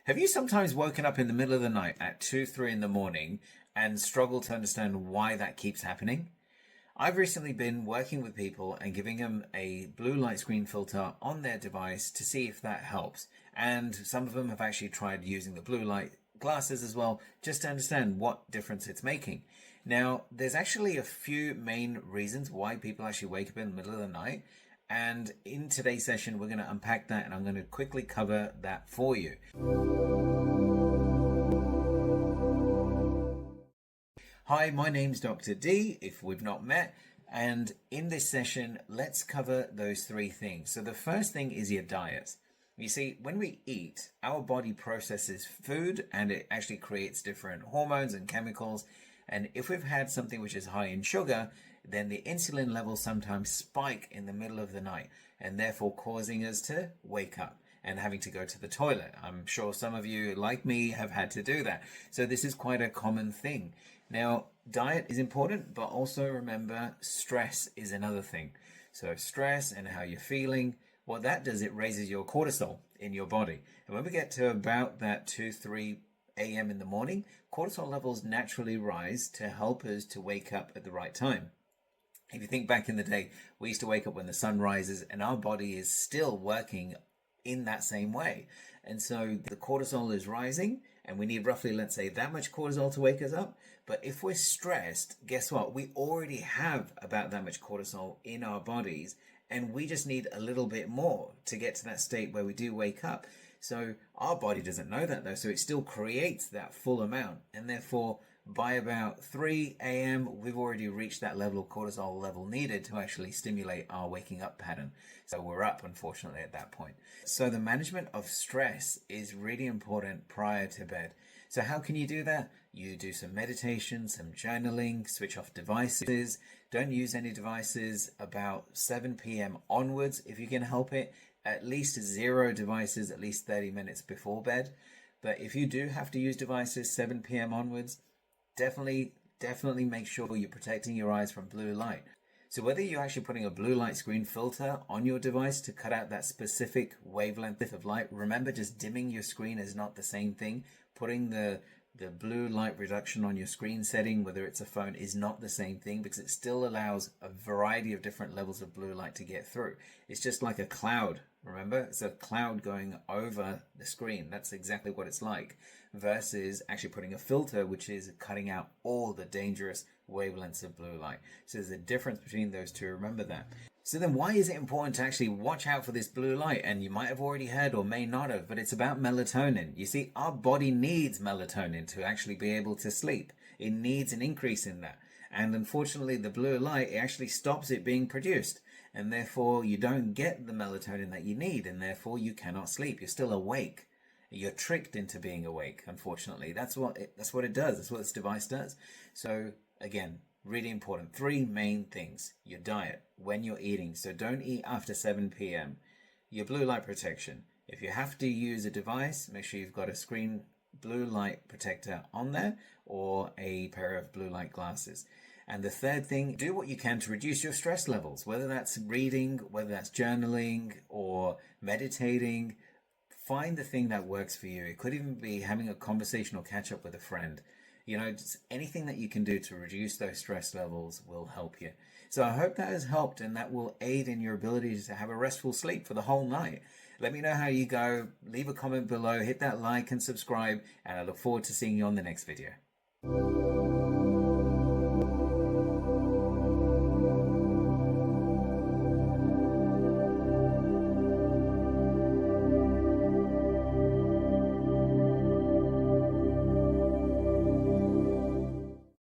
Have you sometimes woken up in the middle of the night at 2, 3 in the morning and struggled to understand why that keeps happening? I've recently been working with people and giving them a blue light screen filter on their device to see if that helps. And some of them have actually tried using the blue light glasses as well, just to understand what difference it's making. Now, there's actually a few main reasons why people actually wake up in the middle of the night. And in today's session, we're going to unpack that and I'm going to quickly cover that for you. Hi, my name's Dr. D, if we've not met. And in this session, let's cover those three things. So the first thing is your diet. You see, when we eat, our body processes food and it actually creates different hormones and chemicals. And if we've had something which is high in sugar, then the insulin levels sometimes spike in the middle of the night and therefore causing us to wake up and having to go to the toilet. I'm sure some of you, like me, have had to do that. So this is quite a common thing. Now, diet is important, but also remember stress is another thing. So stress and how you're feeling, what that does, it raises your cortisol in your body. And when we get to about that 2, 3 a.m. in the morning, cortisol levels naturally rise to help us to wake up at the right time. If you think back in the day, we used to wake up when the sun rises and our body is still working in that same way. And so the cortisol is rising and we need roughly, let's say, that much cortisol to wake us up. But if we're stressed, guess what? We already have about that much cortisol in our bodies and we just need a little bit more to get to that state where we do wake up. So our body doesn't know that though, so it still creates that full amount. And therefore, by about 3 a.m., we've already reached that level of cortisol level needed to actually stimulate our waking up pattern. So we're up, unfortunately, at that point. So the management of stress is really important prior to bed. So how can you do that? You do some meditation, some journaling, switch off devices. Don't use any devices about 7 p.m. onwards if you can help it. At least 0 devices at least 30 minutes before bed. But if you do have to use devices 7 p.m. onwards, definitely make sure you're protecting your eyes from blue light. So whether you're actually putting a blue light screen filter on your device to cut out that specific wavelength of light, remember just dimming your screen is not the same thing. Putting the blue light reduction on your screen setting, whether it's a phone, is not the same thing because it still allows a variety of different levels of blue light to get through. It's just like a cloud, remember? It's a cloud going over the screen. That's exactly what it's like. Versus actually putting a filter, which is cutting out all the dangerous wavelengths of blue light. So there's a difference between those two. Remember that. So then why is it important to actually watch out for this blue light? And you might have already heard or may not have, but it's about melatonin. You see, our body needs melatonin to actually be able to sleep. It needs an increase in that. And unfortunately, the blue light, it actually stops it being produced. And therefore, you don't get the melatonin that you need. And therefore, you cannot sleep. You're still awake. You're tricked into being awake, unfortunately. That's what it does. That's what this device does. So again, really important. 3 main things. Your diet, when you're eating. So don't eat after 7 p.m. Your blue light protection. If you have to use a device, make sure you've got a screen blue light protector on there or a pair of blue light glasses. And the third thing, do what you can to reduce your stress levels, whether that's reading, whether that's journaling or meditating. Find the thing that works for you. It could even be having a conversation or catch up with a friend. You know, just anything that you can do to reduce those stress levels will help you. So I hope that has helped and that will aid in your ability to have a restful sleep for the whole night. Let me know how you go. Leave a comment below, hit that like and subscribe, and I look forward to seeing you on the next video.